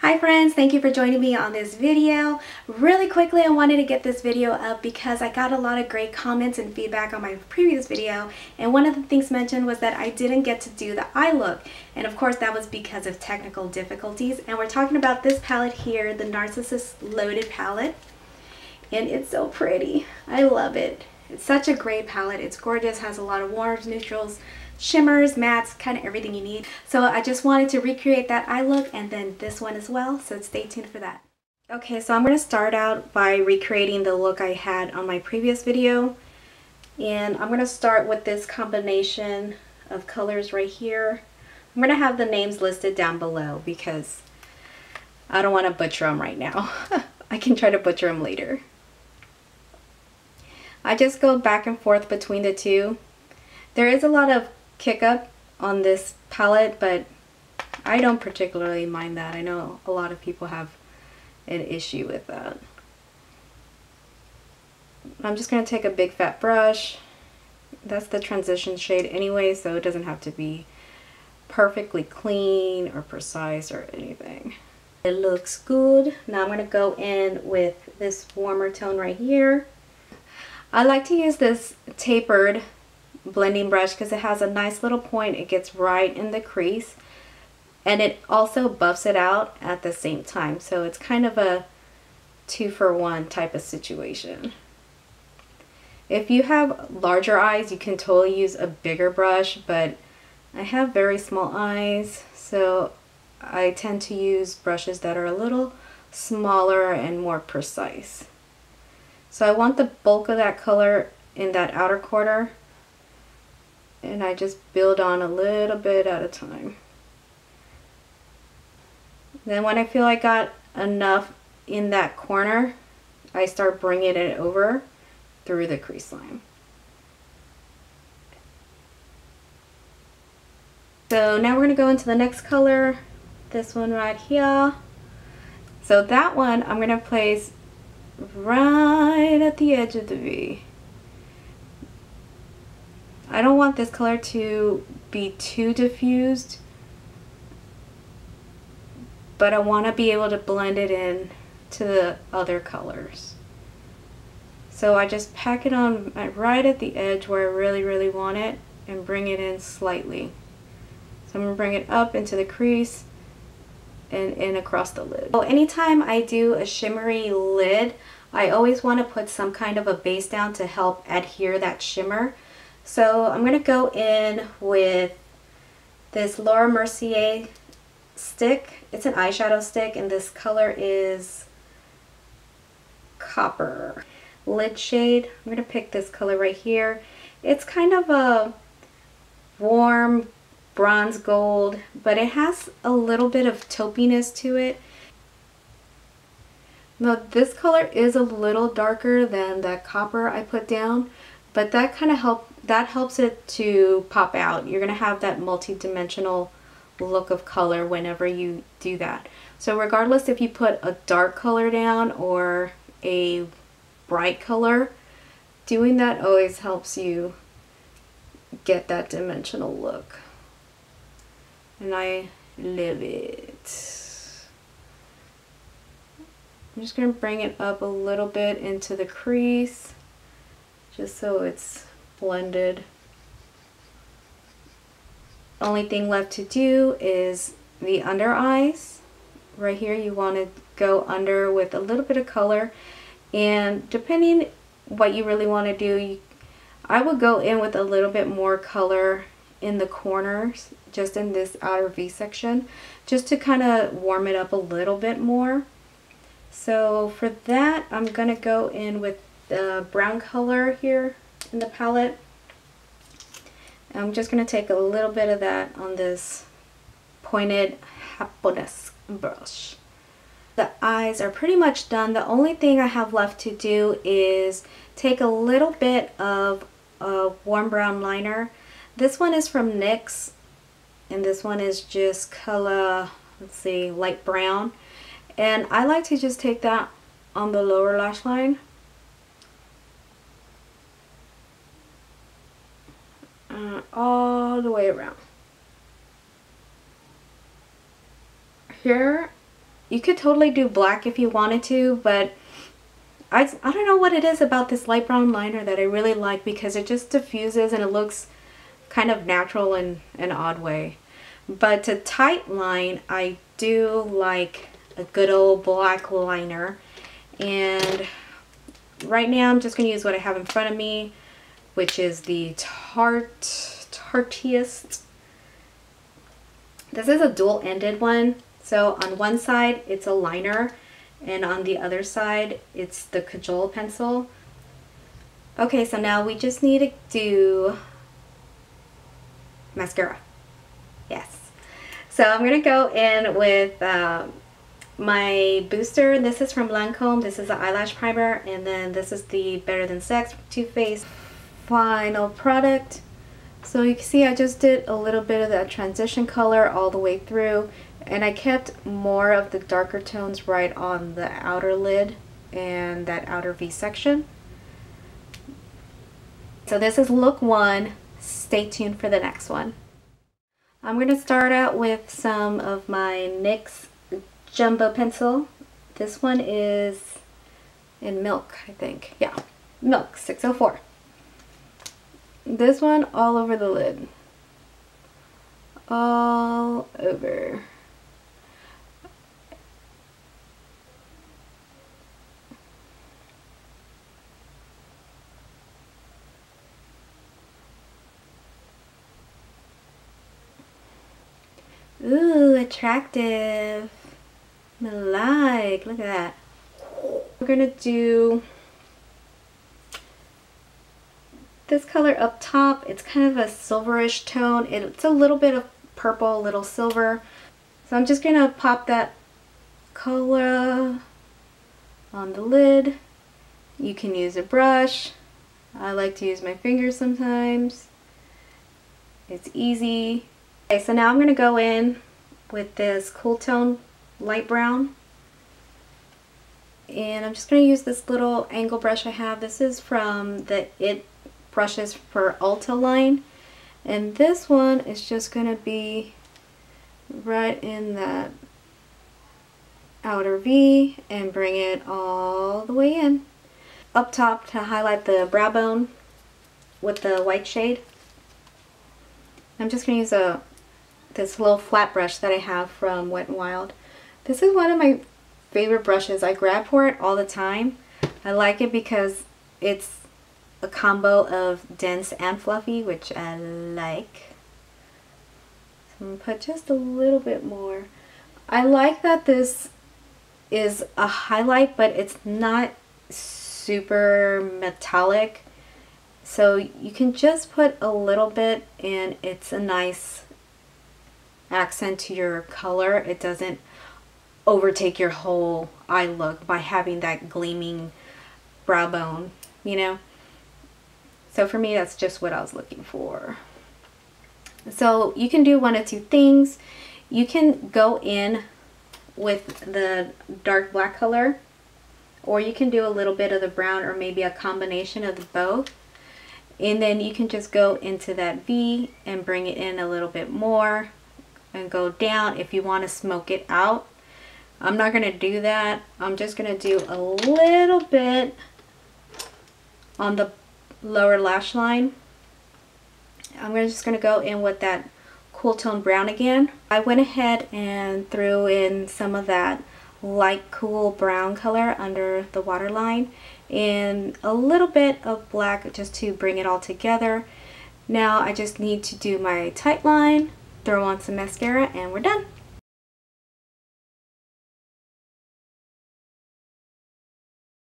Hi friends, thank you for joining me on this video. Really quickly, I wanted to get this video up because I got a lot of great comments and feedback on my previous video, and one of the things mentioned was that I didn't get to do the eye look, and of course that was because of technical difficulties. And we're talking about this palette here, the Narcissus Loaded palette, and it's so pretty. I love it. It's such a great palette. It's gorgeous, has a lot of warms, neutrals, shimmers, mattes, kind of everything you need. So I just wanted to recreate that eye look and then this one as well, so stay tuned for that. Okay, so I'm going to start out by recreating the look I had on my previous video, and I'm going to start with this combination of colors right here. I'm going to have the names listed down below because I don't want to butcher them right now. I can try to butcher them later. I just go back and forth between the two. There is a lot of kick up on this palette, but I don't particularly mind that. I know a lot of people have an issue with that. I'm just going to take a big fat brush. That's the transition shade anyway, so it doesn't have to be perfectly clean or precise or anything. It looks good. Now I'm going to go in with this warmer tone right here. I like to use this tapered blending brush because it has a nice little point. It gets right in the crease and it also buffs it out at the same time, so it's kind of a 2-for-1 type of situation. If you have larger eyes, you can totally use a bigger brush, but I have very small eyes, so I tend to use brushes that are a little smaller and more precise. So I want the bulk of that color in that outer corner, and I just build on a little bit at a time. Then when I feel I got enough in that corner, I start bringing it over through the crease line. So now we're going to go into the next color, this one right here. So that one I'm going to place right at the edge of the V. I don't want this color to be too diffused, but I want to be able to blend it in to the other colors. So I just pack it on right at the edge where I really want it and bring it in slightly. So I'm going to bring it up into the crease and in across the lid. So anytime I do a shimmery lid, I always want to put some kind of a base down to help adhere that shimmer. So I'm going to go in with this Laura Mercier stick. It's an eyeshadow stick, and this color is copper. Lid shade, I'm going to pick this color right here. It's kind of a warm bronze gold, but it has a little bit of taupiness to it. Now this color is a little darker than that copper I put down, but that kind of helps it to pop out. You're going to have that multi-dimensional look of color whenever you do that. So regardless if you put a dark color down or a bright color, doing that always helps you get that dimensional look. And I love it. I'm just going to bring it up a little bit into the crease just so it's blended. Only thing left to do is the under eyes. Right here you want to go under with a little bit of color, and depending what you really want to do, I would go in with a little bit more color in the corners, just in this outer V section, just to kind of warm it up a little bit more. So for that, I'm going to go in with the brown color here in the palette. I'm just going to take a little bit of that on this pointed Japonesque brush. The eyes are pretty much done. The only thing I have left to do is take a little bit of a warm brown liner. This one is from NYX, and this one is just color, let's see, light brown. And I like to just take that on the lower lash line. All the way around. Here You could totally do black if you wanted to, but I don't know what it is about this light brown liner that I really like, because it just diffuses and it looks kind of natural in an odd way. But to tight line, I do like a good old black liner. And right now I'm just going to use what I have in front of me, which is the Tarteist. This is a dual-ended one. So on one side it's a liner, and on the other side it's the cajole pencil. Okay, so now we just need to do mascara. Yes. So I'm going to go in with my booster. This is from Lancome. This is the eyelash primer, and then this is the Better Than Sex Too Faced final product. So you can see I just did a little bit of that transition color all the way through, and I kept more of the darker tones right on the outer lid and that outer V section. So this is look 1. Stay tuned for the next one. I'm going to start out with some of my NYX Jumbo pencil. This one is in Milk, I think. Yeah, Milk 604. This one all over the lid. All over. Ooh, attractive. Look at that. We're gonna do this color up top. It's kind of a silverish tone. It's a little bit of purple, a little silver. So I'm just gonna pop that color on the lid. You can use a brush. I like to use my fingers sometimes. It's easy. Okay, so now I'm going to go in with this cool tone light brown, and I'm just going to use this little angle brush I have. This is from the It brushes for Ulta line, and this one is just going to be right in that outer V and bring it all the way in. Up top to highlight the brow bone with the white shade. I'm just going to use this little flat brush that I have from Wet n Wild. This is one of my favorite brushes. I grab for it all the time. I like it because it's a combo of dense and fluffy, which I like. So I'm going to put just a little bit more. I like that this is a highlight, but it's not super metallic. So you can just put a little bit and it's a nice accent to your color. It doesn't overtake your whole eye look by having that gleaming brow bone, you know. So for me, that's just what I was looking for. So you can do one of two things. You can go in with the dark black color, or you can do a little bit of the brown, or maybe a combination of the both. And then you can just go into that V and bring it in a little bit more and go down if you want to smoke it out. I'm not going to do that. I'm just going to do a little bit on the lower lash line. I'm just going to go in with that cool tone brown again. I went ahead and threw in some of that light cool brown color under the waterline and a little bit of black just to bring it all together. Now I just need to do my tight line, throw on some mascara, and we're done.